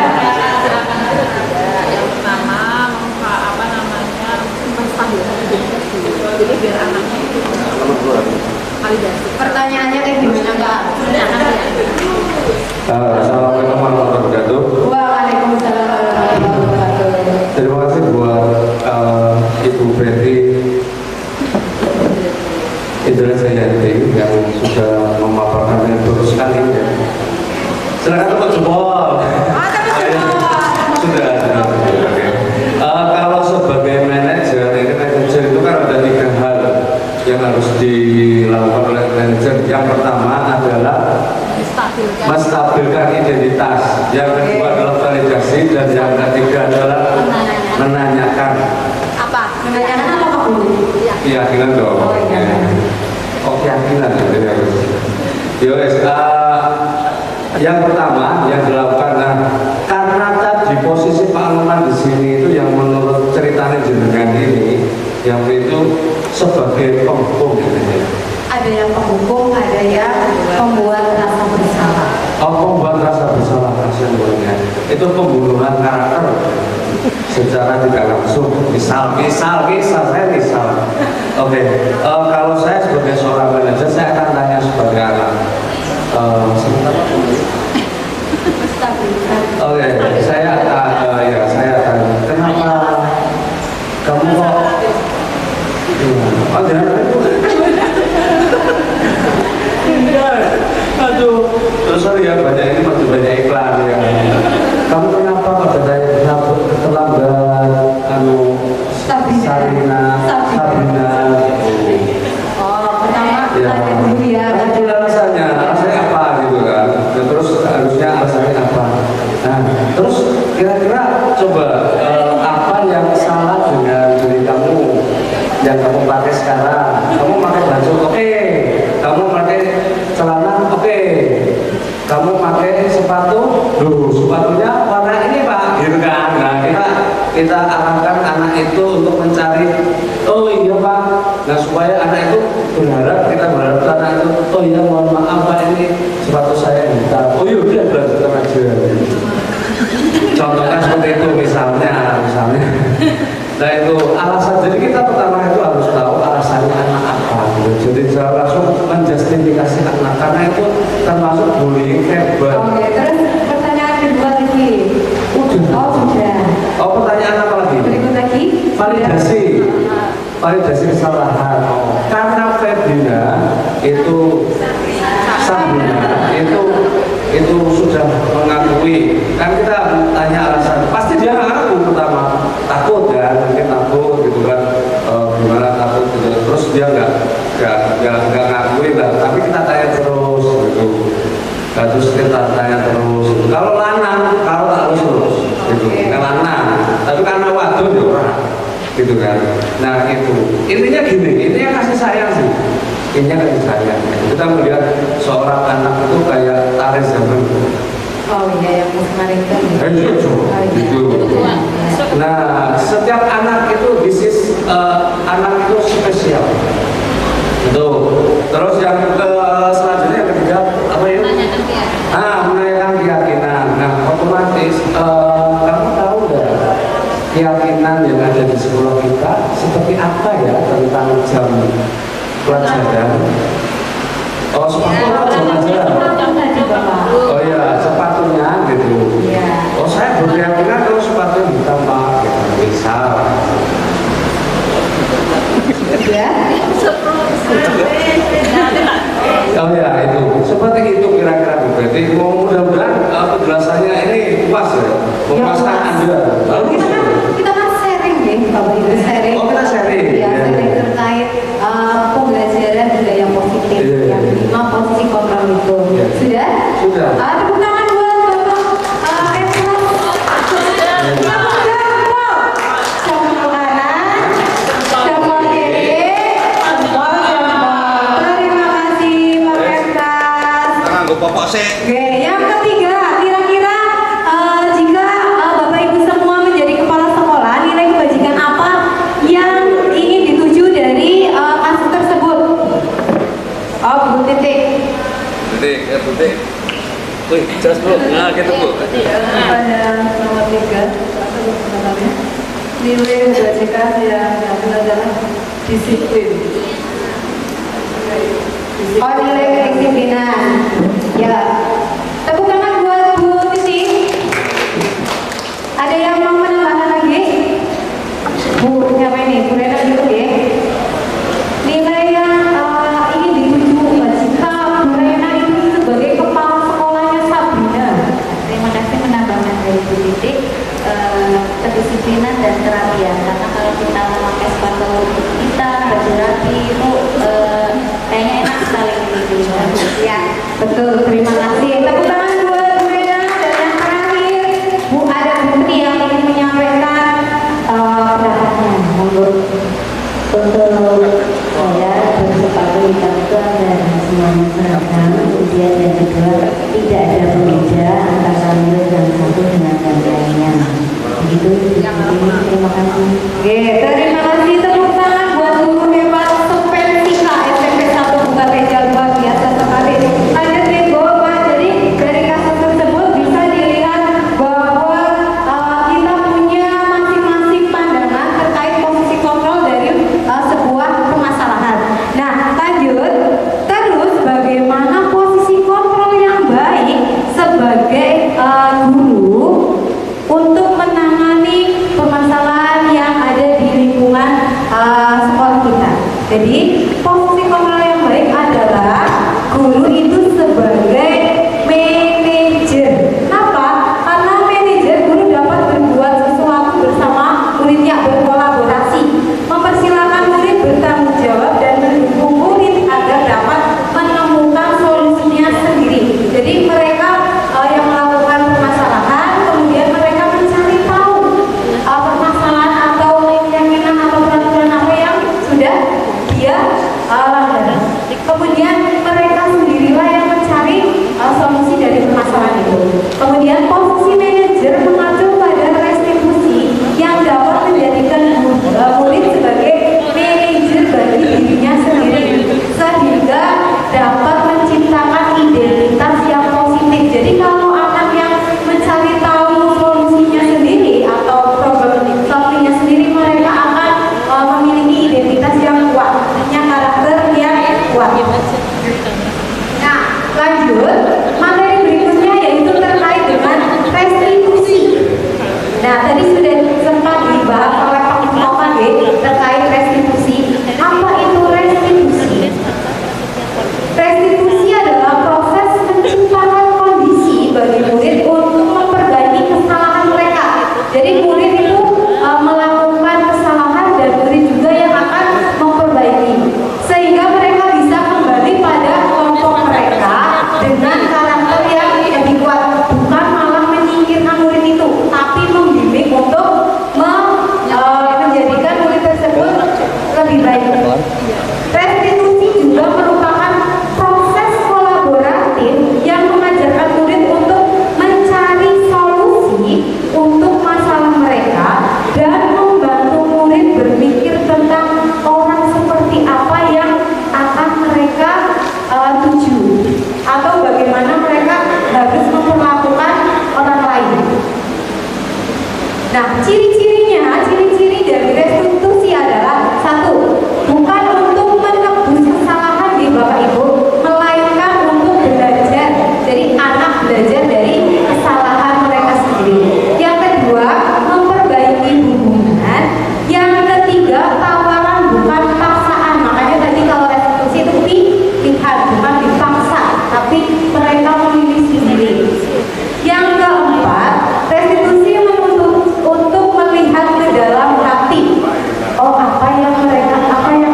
Yang pertama apa namanya menstabilkan jadi biar anaknya itu validasi. Pertanyaannya kayak gimana Kak? Assalamualaikum warahmatullahi wabarakatuh. Waalaikumsalam warahmatullahi wabarakatuh. Terima kasih buat Ibu Betty Indra Jayanti yang sudah memaparkan dengan bagus sekali. Ya. Silakan tepuk jempol. Sudah. Oke. Kalau sebagai manajer, itu kan ada 3 hal yang harus dilakukan oleh manajer. Yang pertama adalah menstabilkan identitas, yang kedua adalah validasi, dan yang ketiga adalah menanyakan Apa? Menanyakan apa Pak Guru? Iya. keyakinan dong. Oh, iya. Oh, keyakinan jadi harus. Yowes, yang pertama yang dilakukan, karena tadi posisi Pak Lukman di sini itu yang menurut ceritanya jenengan ini, yang itu sebagai penghukum gitu ya. Ada yang penghukum, ada yang pembuat rasa bersalah. Oh, pembuat rasa bersalah, kasihan buatnya. Itu pembunuhan karakter secara tidak langsung. Misal. Oke, kalau saya sebagai seorang manajer, saya akan tanya sebagai anak. Sebentar. Oke, saya akan. Kenapa kamu kok? Oh, jangan. Aduh, terus sorry ya, banyak ini masih banyak iklan ya. Kamu kenapa kok terlambat? Sabrina. Oh, pertama Ya. tanya dulu ya. Itu alasannya apa gitu kan? Terus harusnya alasannya apa? Nah, terus kira-kira coba apa yang salah dengan diri kamu yang kamu pakai sekarang? Kamu pakai baju, oke. Kamu pakai celana, oke. Kamu pakai sepatu, sepatunya warna ini Pak, gitu kan? Nah, kita arahkan anak itu untuk mencari, oh iya Pak. Nah, supaya anak itu kita berharap anak itu, oh iya mohon maaf Pak, ini sepatu saya hitam. Oh iya udah belanjakan aja. Contohnya seperti itu misalnya. Nah itu alasan, jadi kita pertama itu harus tahu alasannya anak apa. Jadi jangan langsung menjustifikasi anak, karena itu termasuk bullying verbal. Oke, terus pertanyaan kedua lagi. Udah. Sudah. Oh, pertanyaan apa lagi? Berikut lagi. Validasi kesalahan. Karena Sabrina itu sudah mengakui. Kan kita tanya alasan. Pasti dia ngaku pertama. Takut ya, mungkin takut gitu kan. Gimana takut gitu. Terus dia nggak ngakui lah. Tapi kita tanya terus gitu. Terus kita tanya terus. Kalau lanang, kalau harus terus gitu. Kan lanang. Tapi karena wadon ya orang. Gitu kan. Nah itu intinya gini, intinya kasih sayang sih. Intinya kasih sayang. Kita melihat seorang anak itu kayak tari zaman. Oh iya, yang kemarin itu. Gitu. Nah setiap anak itu anak itu spesial. Itu. Terus yang selanjutnya yang ketiga apa ya? Menanyakan keyakinan. Nah otomatis kamu tahu nggak? Keyakinan yang ada di sekolah kita seperti apa ya tentang jam pelajaran? Oh, sepatu jam pelajaran. Oh iya, sepatunya gitu. Oh, saya berkeyakinan kalau sepatu hitam Pak, misal. Ya. Oh ya itu, seperti itu kira-kira berarti. Mudah-mudahan penjelasannya ini puas ya, memuaskan Anda. Bagus. Kita kan sharing ya, Bapak Ibu, sharing. Oh, kita sharing. Ya, sharing terkait pembelajaran budaya positif yang 5 posisi kontrol itu. Sudah? Sudah. Tepuk tangan buat Bapak Edward. Jempol kanan, jempol kiri, jempol. Terima kasih Pak Edward. Nganggo popok sih. Oke, yang ketiga, kira-kira jika Bapak Ibu semua menjadi kepala sekolah, nilai kebajikan apa yang ingin dituju dari kasus tersebut? Oh, Bu Titik. Titik. Wih, jelas bro. Nah, gitu bu. Pada nomor 3, nilai kebajikan yang adalah disiplin. Oh, nilai kedisiplinan. Ya. Tepuk tangan buat Bu Titi. Ada yang mau menambahkan lagi? Bu, siapa ini? Bu Rena juga ya? Nilai yang ingin dituju jika Bu Rena itu sebagai kepala sekolahnya Sabrina. Terima kasih penambahan dari Bu Titik, kedisiplinan dan kerapian. Karena kalau kita memakai sepatu hitam, baju rapi itu kayaknya enak sekali gitu. Ya, betul. Terima kasih. Tepuk tangan buat Bu Rena. Dan yang terakhir, Bu ada Putri yang ingin menyampaikan itu. Terima kasih. Terima kasih, tepuk tangan buat guru hebat Supensika SMP 1 Bukateja, luar biasa sekali. Lanjut nih Bu, jadi dari kasus tersebut bisa dilihat bahwa kita punya masing-masing pandangan terkait posisi kontrol dari sebuah permasalahan. Nah, lanjut. Terus bagaimana posisi kontrol yang baik sebagai guru untuk menangani permasalahan yang ada di lingkungan sekolah kita. Jadi posisi kontrol yang baik adalah guru itu sebagai manajer. Kenapa? Karena manajer guru dapat berbuat sesuatu bersama muridnya, berkolaborasi, mempersilahkan murid bertanggung jawab dan mendukung murid agar dapat menemukan solusinya sendiri. Jadi mereka yang melakukan permasalahan, kemudian mereka mencari tahu permasalahan atau keyakinan atau peraturan apa yang sudah dia langgar. Kemudian mereka sendirilah yang mencari solusi dari permasalahan itu. Kemudian posisi manajer mengacu pada restitusi yang dapat menjadikan murid sebagai manajer bagi dirinya sendiri, sehingga dapat menciptakan identitas yang positif. Jadi kalau anak yang mencari tahu solusinya sendiri atau problem solvingnya sendiri, mereka akan memiliki identitas yang kuat, punya karakter yang kuat. Nah, lanjut, materi berikutnya yaitu terkait dengan restitusi. Nah, tadi sudah sempat dibahas oleh Pak Mustafa terkait restitusi. Apa itu restitusi? Restitusi adalah proses menciptakan kondisi bagi murid untuk memperbaiki kesalahan mereka. Jadi murid itu melakukan kesalahan dan murid juga yang akan memperbaiki, sehingga mereka bisa kembali pada kelompok mereka dengan karakter yang lebih kuat, bukan malah menyingkirkan murid itu, tapi membimbing untuk menjadikan murid tersebut lebih baik. Restitusi juga merupakan proses kolaboratif yang mengajarkan murid untuk mencari solusi untuk masalah mereka dan membantu murid berpikir tentang orang seperti apa yang akan mereka tuju, atau bagaimana mereka harus memperlakukan orang lain. Nah, ciri-ciri dari restitusi adalah: satu, bukan untuk menebus kesalahan di Bapak Ibu, melainkan untuk belajar. Jadi anak belajar dari kesalahan mereka sendiri. Yang kedua, memperbaiki hubungan. Yang ketiga, tawaran bukan paksaan. Makanya tadi kalau restitusi itu pilihan, bukan dipaksa, tapi mereka memilih sendiri. Yang keempat, restitusi menuntut untuk melihat ke dalam hati. Oh, apa yang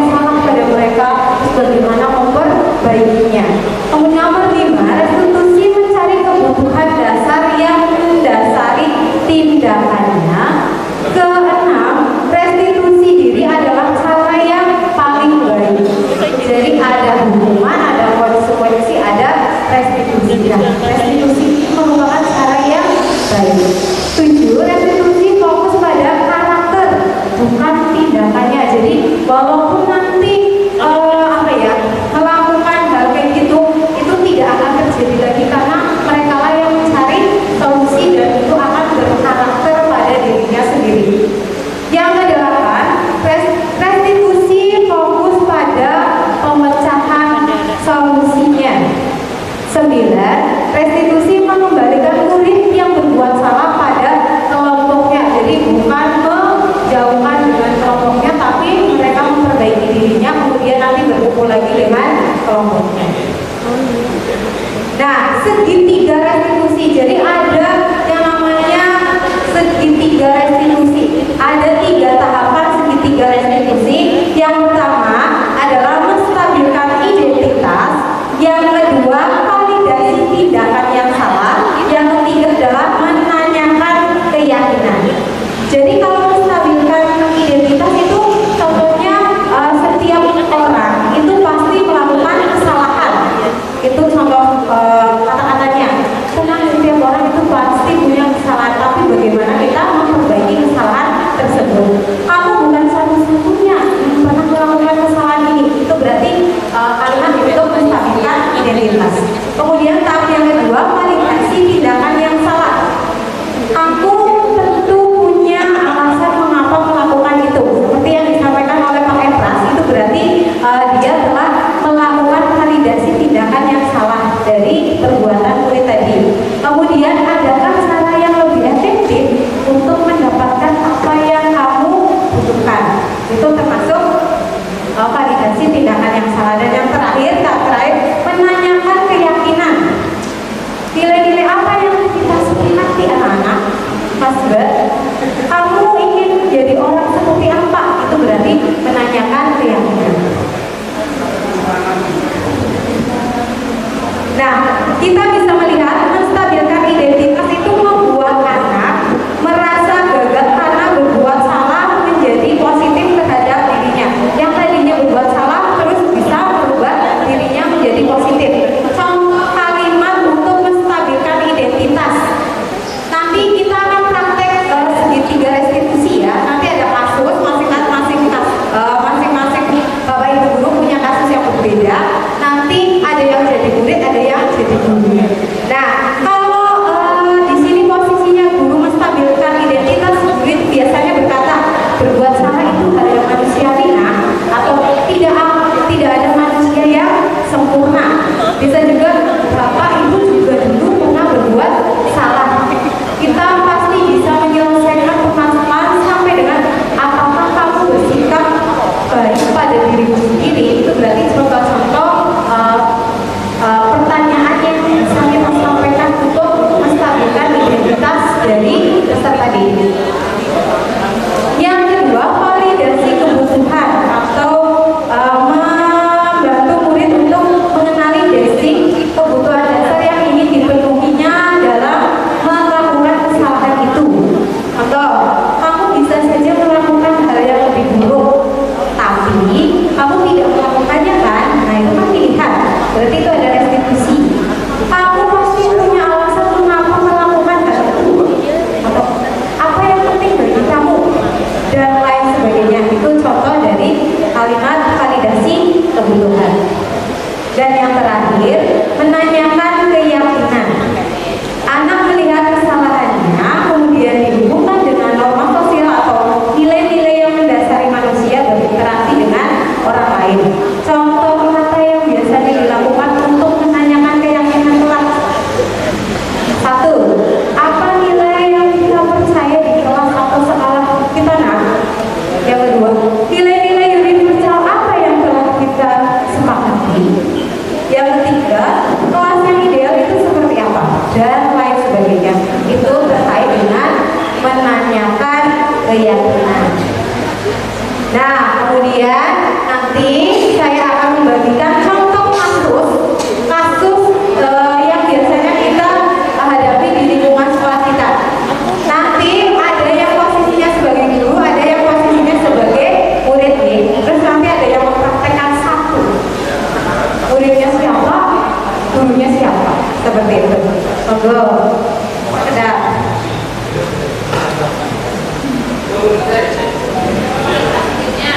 salah pada mereka, terus bagaimana memperbaikinya. Kemudian nomor 5, restitusi mencari kebutuhan dasar yang mendasari tindakannya. Keenam, restitusi diri adalah cara yang paling baik. Jadi ada hukuman, ada konsekuensi, ada restitusi. Nah, restitusi merupakan cara yang baik. 7, restitusi fokus pada karakter, bukan tindakannya. Jadi walaupun nanti melakukan hal kayak gitu, itu tidak akan terjadi lagi karena mereka lah yang mencari solusi dan itu akan berkarakter pada dirinya sendiri. Yang kedelapan, restitusi fokus pada pemecahan solusinya. 9, restitusi mengembalikan murid yang berbuat salah pada kelompoknya. Jadi bukan menjauhkan dengan kelompoknya, tapi mereka memperbaiki dirinya, kemudian nanti berkumpul lagi dengan kelompoknya. Nah, segitiga restitusi. Jadi ada yang namanya segitiga restitusi. Ada 3 tahapan segitiga restitusi. Yang pertama adalah menstabilkan identitas. Yang kedua, validasi tindakan yang salah. Yang ketiga adalah menanyakan keyakinan. Jadi kalau menstabilkan identitas itu contohnya setiap orang itu pasti melakukan kesalahan. Itu contoh kata-katanya. Tenang, setiap orang itu dari menanyakan keyakinan. Nah, kita bisa melihat menstabilkan identitas itu membuat anak merasa gagal karena berbuat salah menjadi positif terhadap dirinya. Yang tadinya berbuat salah terus bisa merubah dirinya menjadi positif. Contoh kalimat untuk menstabilkan identitas. Nanti kita akan praktek segitiga restitusi ya. Nanti ada kasus masing-masing Bapak Ibu guru punya kasus yang berbeda. Nanti ada yang jadi murid, ada yang jadi guru. Nah, kalau di sini posisinya guru menstabilkan identitas, murid biasanya berkata berbuat salah itu hal yang manusiawi, atau tidak ada manusia yang sempurna. Bisa juga Bapak Ibu juga dulu pernah berbuat salah. Kita pasti bisa menyelesaikan permasalahan sampai dengan apakah kamu bersikap baik pada dirimu sendiri. Itu berarti contoh-contoh pertanyaan yang bisa kita sampaikan untuk menstabilkan identitas dari peserta didik. Yang kedua, validasi kebutuhan atau membantu murid untuk mengenali basic kebutuhan dasar yang ingin dipenuhinya dalam melakukan kesalahan itu. Contoh, kamu bisa saja melakukan hal yang lebih buruk, tapi kamu tidak melakukannya kan? Nah, itu kan pilihan. Berarti itu ada restitusi. Kamu pasti punya alasan mengapa melakukan hal itu, atau apa yang penting bagi kamu, dan lain sebagainya. Itu contoh dari kalimat validasi kebutuhan. Dan yang terakhir, menanyakan keyakinan. Anak melihat kesalahannya, kemudian dihubungkan dengan norma sosial atau nilai-nilai yang mendasari manusia berinteraksi dengan orang lain. Contoh kata yang biasanya dilakukan untuk menanyakan keyakinan kelas. 1. Apa nilai yang kita percaya di kelas atau sekolah kita, nak? Yang kedua, nilai-nilai universal apa yang telah kita sepakati? Yang ketiga, kelas yang ideal itu seperti apa? Dan lain sebagainya. Itu terkait dengan menanyakan keyakinan. Nah, kemudian nanti saya akan membagikan contoh kasus yang biasanya kita hadapi di lingkungan sekolah kita. Nanti ada yang posisinya sebagai guru, ada yang posisinya sebagai murid nih. Terus nanti ada yang mempraktekkan satu. Muridnya siapa, gurunya siapa, seperti itu. Monggo. Sedap. Selanjutnya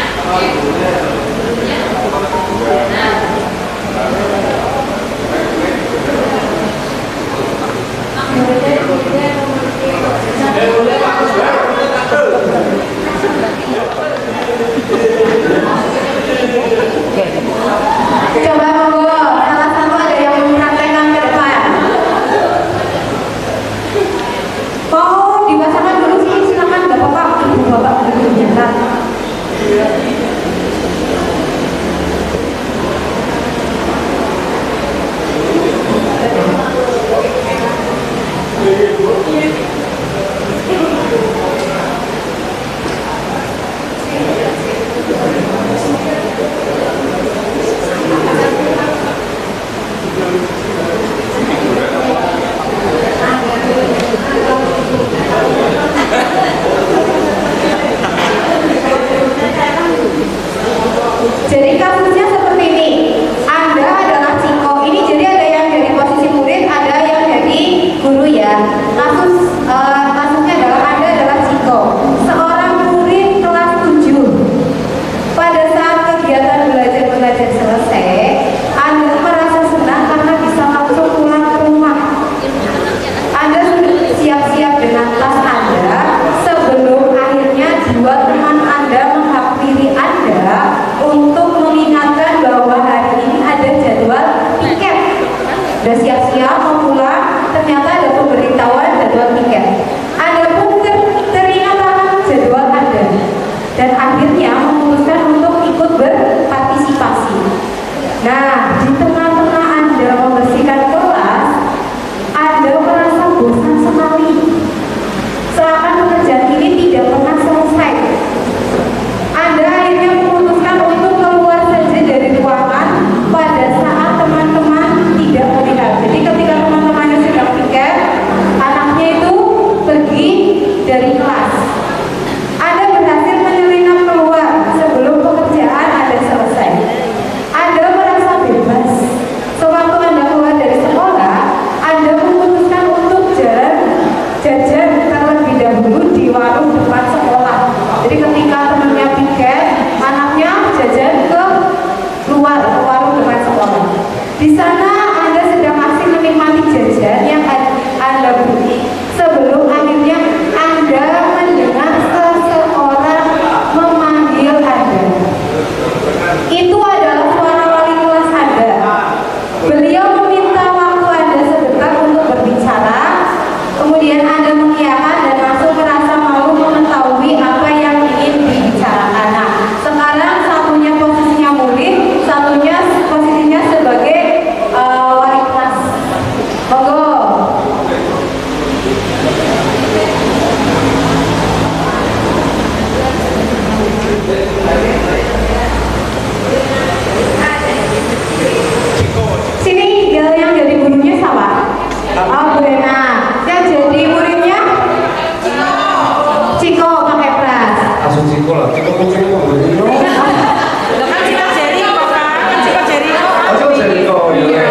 Ciko lah, Ciko Ciko Lo kan Ciko Jericho kan Ciko Jericho. Oh, Ciko Jericho, ya.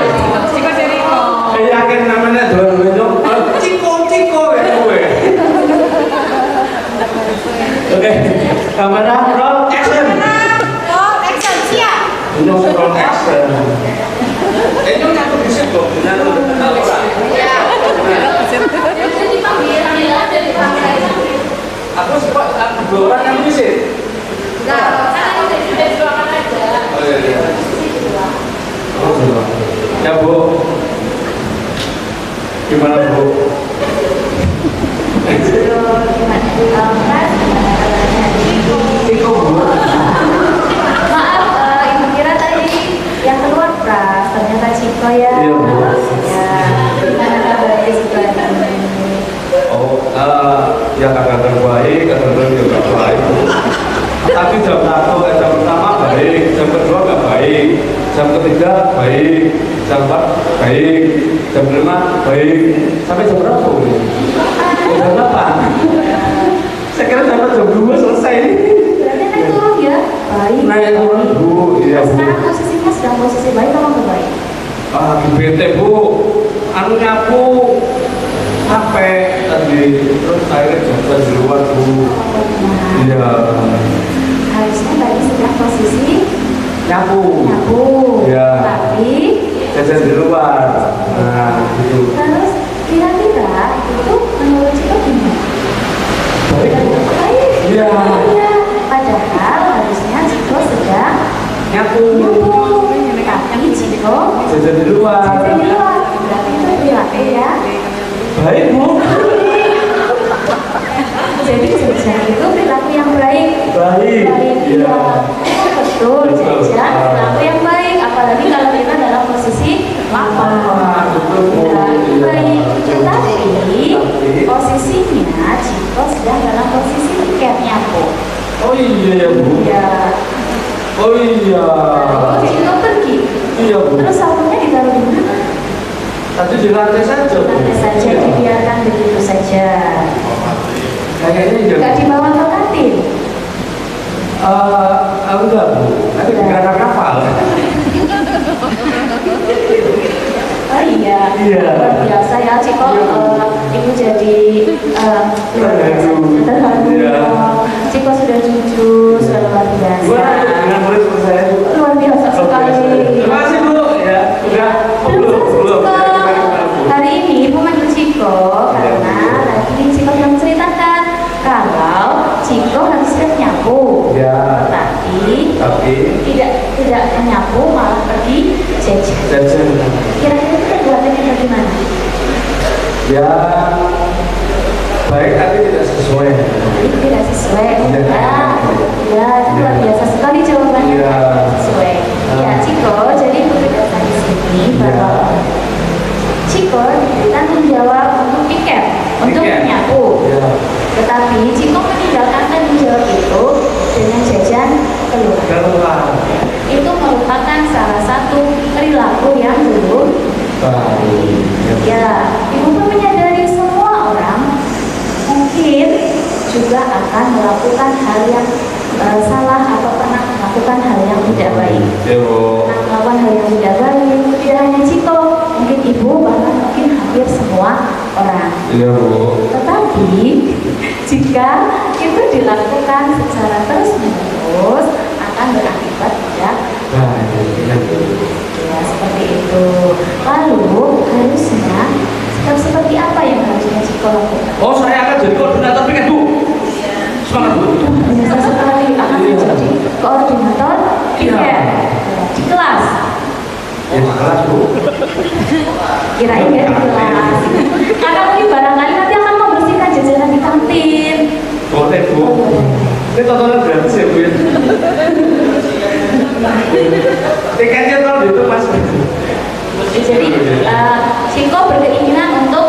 Ciko Jericho. Yakin namanya dolan benyok, Ciko ya gue. Oke, kamera roll action. Oh, action siap. Ini roll action. Ini nyatu di situ, nyatu. Aku suka dua orang yang bisik. Nah, kan udah doakan aja. Oh iya. Oh, sudah. Ya Bu, gimana Bu? Ciko Bu. Maaf, Ibu kira tadi yang keluar Pras, ternyata Ciko ya. Iya, Bu. Ya, gimana kabarnya setelah ini? Oh, ya kadang baik, kadang juga baik. Tapi jam pertama baik, jam kedua nggak baik, jam ketiga baik, jam 4 baik, jam 5 baik, sampai jam berapa Bu? Jam 8. Saya kira sampai jam 2 selesai. Berarti naik turun ya? Baik. Naik turun Bu, iya Bu. Sekarang posisinya sedang posisi baik atau nggak baik? Di BT Bu, anu nyapu sampai tadi terus akhirnya jalan di luar Bu. Iya. Harusnya tadi sedang posisi Nyapu. Iya. Tapi Jajan di luar. Nah, gitu. terus kira-kira itu menurut Ciko gimana? Baik Bu. Baik. Iya. Iya. Padahal harusnya Ciko sedang Nyapu. tapi Ciko Jajan di luar. jadi di luar. Berarti itu perilaku ya. Baik Bu. Jadi jajan itu perilaku yang baik. Baik. Iya. Betul, jajan perilaku yang baik. Apalagi kalau kita dalam posisi lapar. Betul Bu. Perilaku baik. Tetapi Tapi- posisinya Ciko sedang dalam posisi tiketnya Bu. Oh iya ya Bu. Ya. Oh iya. Lalu Ciko pergi. Iya Bu. Terus sapunya ditaruh di mana? Tadi di lantai saja Bu. Lantai saja, dibiarkan begitu saja. Kayaknya Gak enggak. dibawa ke kantin. Enggak Bu. Nanti dikira kapal. Oh iya, Iya. luar biasa ya Ciko. Ibu jadi luar biasa. Terharu. Iya. Ciko sudah jujur, sudah luar biasa. Gua dengan murid seperti saya Bu. Luar biasa sekali. Terima kasih Bu. Ya, sudah. Terus Belum. Ciko, hari ini Ibu manggil Ciko karena tadi Ciko belum menceritakan kalau Ciko habis nyapu. Ya. Tapi tidak menyapu, malah pergi jajan. Jajan. Kira-kira itu perbuatannya bagaimana? Ya, baik tapi tidak sesuai. Itu tidak sesuai. Iya. Ya, itu luar biasa sekali jawabannya. Iya. Tidak sesuai. Ya, Ciko, jadi penjelasan di sini bahwa Ciko diberi tanggung jawab untuk piket, untuk Piket. menyapu. Ya. Tetapi Ciko meninggalkan tanggung jawab itu dengan jajan keluar. Keluar. Itu merupakan salah satu perilaku yang belum Baik. ya. Ibu pun menyadari semua orang mungkin juga akan melakukan hal yang salah atau pernah melakukan hal yang tidak baik. Ya Bu. Pernah melakukan hal yang tidak baik. Tidak hanya Ciko, mungkin ibu bahkan mungkin hampir semua orang. Iya Bu. Tetapi jika itu dilakukan secara terus-menerus akan berakibat tidak Baik. Ya Bu. ya seperti itu. Lalu harusnya sikap seperti apa yang harusnya Ciko lakukan? Oh, saya akan jadi koordinator piket Bu. Semangat Bu. Biasa sekali akan Iya. menjadi koordinator piket Iya. di kelas. Ya kelas Bu. Kirain ya di kelas. Karena mungkin barangkali nanti akan membersihkan jajanan di kantin. Boleh Bu. Ini tontonan gratis ya Bu ya. Tiketnya tahu itu Mas. Jadi Ciko berkeinginan untuk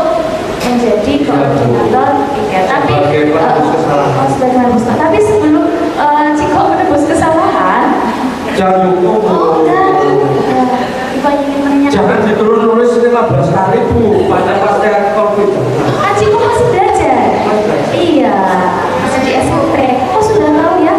menjadi koordinator piket. Tapi Sebagai penebus kesalahan. sebagai penebus kesalahan. Tapi sebelum Ciko menebus kesalahan, Jangan lupa Bu. Ibu ingin menanyakan. Jangan diturun nulis 15 kali Bu. Pada pasti COVID. Ciko masih belajar. Iya, masih di SMP. Oh sudah tahu ya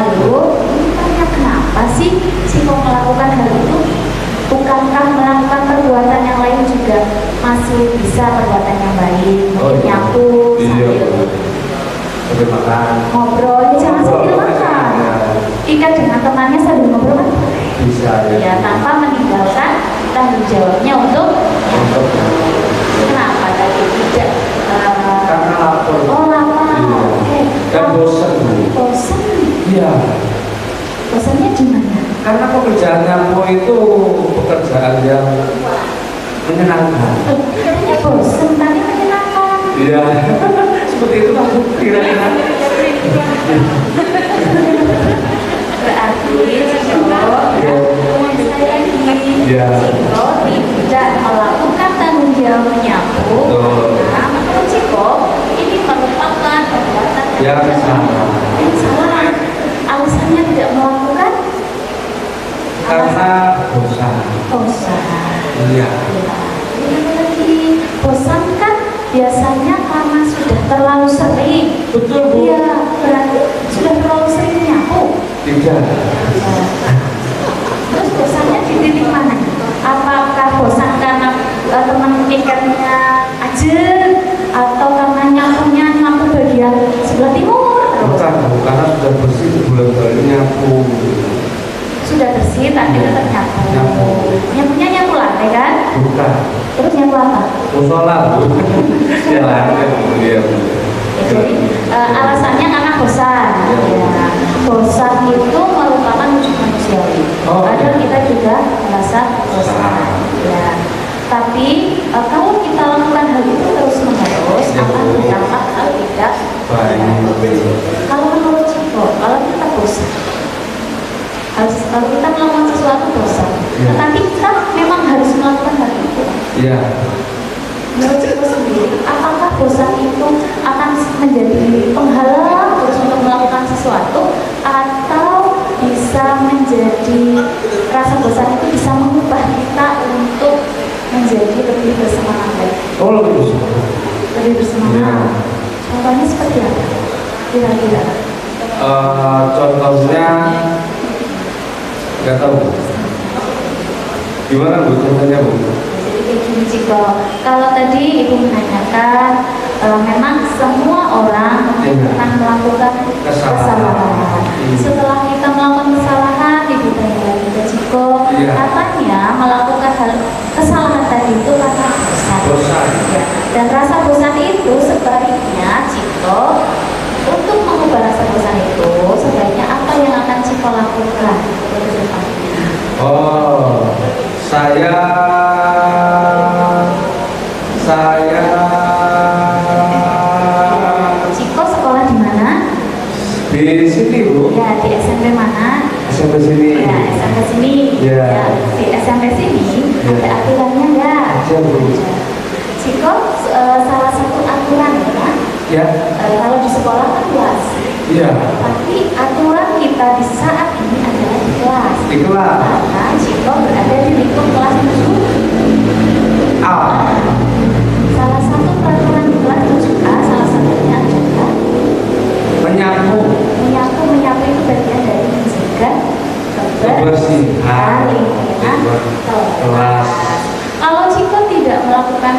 Lalu tanya kenapa sih Ciko melakukan hal itu? Bukankah melakukan perbuatan yang lain juga masih bisa perbuatan yang baik? Mungkin nyapu sambil makan ngobrol, ya jangan sambil makan. Ikan dengan temannya sambil ngobrol kan bisa ya, tanpa meninggalkan tanggung jawabnya untuk kenapa tadi tidak karena lapar. oh lapar. Iya. Oke. Dan bosan. Bosan. Iya. Bosannya di mana? Karena pekerjaan nyapu itu pekerjaan yang menyenangkan. Katanya bosan tapi menyenangkan. Iya. Seperti itu aku kira-kira. Berarti Ciko Iya. Ciko tidak melakukan tanggung jawab menyapu. Nah, menurut Ciko ini merupakan perbuatan Yang salah. yang salah. Alasannya tidak melakukan Karena bosan. bosan. Iya. Ini lagi bosan kan biasanya karena sudah terlalu sering. Betul, Bu. Iya, berarti sudah terlalu sering menyapu. Tidak. Terus bosannya di titik mana? Apakah bosan karena teman tiketnya aja, atau karena nyapu bagian sebelah timur? Bukan, Bu. Karena sudah bersih sebulan kali nyapu. Sudah bersih tapi tetap nyapu. Nyapu. Nyapunya nyapu lantai kan? Bukan. Terus nyapu apa? Musola, Bu. Ya lantai, Bu. Iya, Bu. Ya, jadi alasannya karena bosan. Ya, bosan itu merupakan wujud manusiawi. Oh, Padahal iya. kita juga merasa bosan. Ya. Tapi kalau kita lakukan hal itu terus menerus Ya, akan Bu. berdampak hal tidak Baik. Kalau menurut Ciko, kalau kita bosan, kalau kita melakukan sesuatu bosan, Ya. tetapi kita memang harus melakukan hal itu. Iya. Menurut Ciko sendiri, apakah bosan itu akan menjadi penghalang terus untuk melakukan sesuatu, atau bisa menjadi rasa bosan itu bisa mengubah kita untuk menjadi lebih bersemangat lagi? Oh, lebih besar. Lebih bersemangat. Ya. Contohnya seperti apa? Kira-kira? Contohnya nggak tahu. Gimana, Bu? Contohnya, Bu? Jadi kayak gini Ciko, kalau tadi Ibu menanyakan memang semua orang Iya. akan melakukan kesalahan. Setelah kita melakukan kesalahan, Ibu tanya lagi ke Ciko, Iya. katanya melakukan hal kesalahan tadi itu karena bosan. Bosan. Ya. Dan rasa bosan itu sebaiknya Ciko untuk mengubah rasa bosan itu sebaiknya apa yang akan Ciko lakukan ke depannya? Oh, saya Ciko sekolah di mana? di sini, Bu. Ya, di SMP mana? SMP sini. Ya, SMP sini. Ya. Ya, di SMP sini Ya. ada aturannya enggak? Ada, Bu. Ciko salah satu aturan ya. Ya. Kalau di sekolah kan kelas. Iya. Tapi aturan kita di saat ini adalah di kelas. Di kelas. Karena Ciko berada di lingkup kelas 7. A. Salah satu peraturan di kelas 7A salah satunya adalah Menyapu. menyapu itu bagian dari menjaga Kebersihan lingkungan kelas. kelas. Kalau Ciko tidak melakukan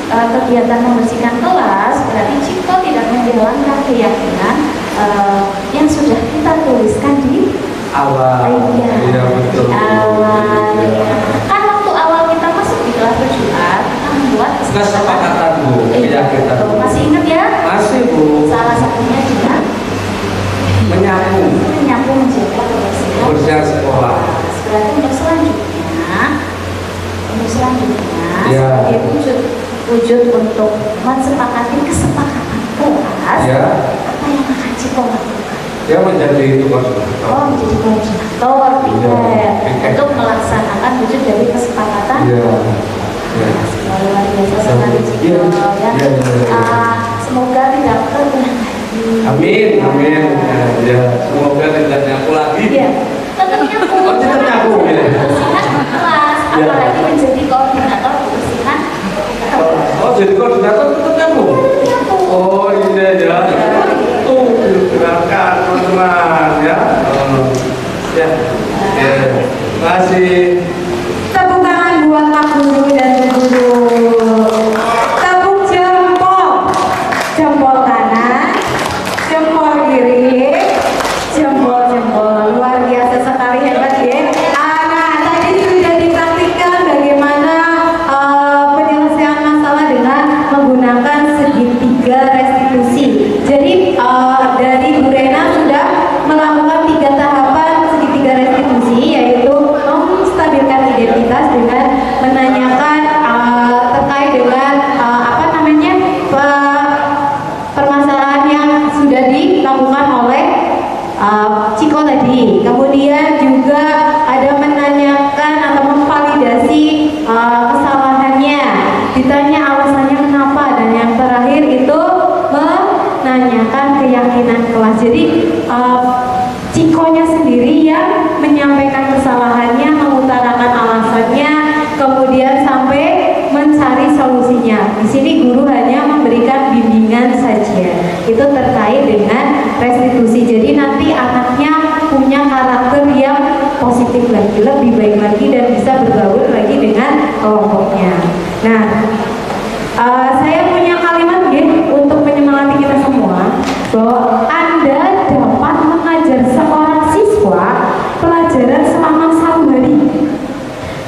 kegiatan membersihkan kelas, berarti Ciko tidak menjalankan keyakinan yang sudah kita tuliskan di Awal. Iya, betul. di awal. Kan waktu awal kita masuk di kelas 7A, kita membuat Kesepakatan, Bu. Iya, kita. Masih ingat ya? Masih, Bu. Salah satunya juga Menyapu. menyapu menjaga kebersihan Kebersihan sekolah. Berarti untuk selanjutnya Ya. sebagai wujud untuk mensepakati kesepakatan kelas, Ya. apa yang akan Ciko lakukan? Dia menjadi itu koordinator. Oh, menjadi koordinator Iya. untuk melaksanakan wujud dari kesepakatan. Iya. Ya. Luar biasa sekali Ciko Iya. ya. Iya, iya, iya. Semoga tidak terulang lagi. Amin, amin. Ya, semoga tidak nyapu lagi. Iya, tetap nyapu. Oh, tetap nyapu, ya. Kebersihan kelas, Iya. apalagi menjadi koordinator kebersihan kelas. Oh, jadi koordinator tetap nyapu. Nyapu. Oh, iya ya. Tuh, Silakan teman-teman ya. Ya. Terima kasih. Tepuk tangan buat Pak Guru dan Bu Guru. Tepuk jempol kanan, jempol kiri, jempol luar biasa sekali, hebat ya. Nah, tadi sudah dipraktikkan bagaimana penyelesaian masalah dengan menggunakan segitiga restitusi. Jadi dari Bu Rena sudah melakukan 3 tahapan segitiga restitusi, yaitu menstabilkan identitas dengan menanyakan terkait dengan permasalahan yang sudah dilakukan oleh Ciko tadi. Kemudian juga ada menanyakan atau memvalidasi kesalahannya, ditanya alasannya kenapa, dan yang terakhir itu menanyakan keyakinan kelas. Jadi Cikonya sendiri yang menyampaikan kesalahannya, mengutarakan alasannya, kemudian sampai mencari solusinya. Di sini guru hanya memberikan bimbingan saja. Itu terkait dengan restitusi. Jadi nanti anaknya punya karakter yang positif lagi, lebih baik lagi, dan bisa bergaul lagi dengan kelompoknya. Nah, saya punya kalimat untuk menyemangati kita semua, bahwa Anda dapat mengajar seorang siswa pelajaran selama 1 hari.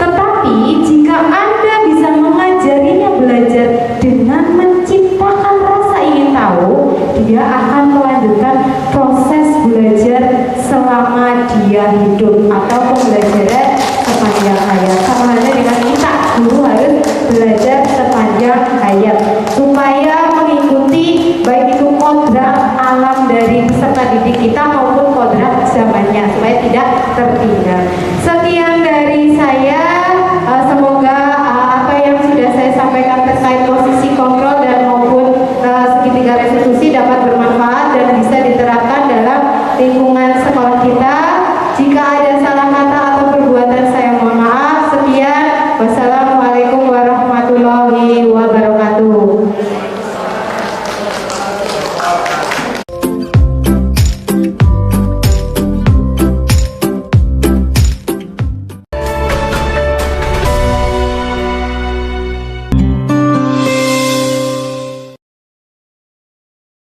Tetapi jika Anda bisa mengajarinya belajar dengan menciptakan rasa ingin tahu, dia akan melanjutkan proses belajar selama dia hidup atau pembelajaran sepanjang hayat. Sama halnya dengan kita, guru harus belajar sepanjang hayat supaya mengikuti baik itu kodrat alam dari peserta didik kita maupun kodrat zamannya, supaya tidak tertinggal. Sekian dari saya.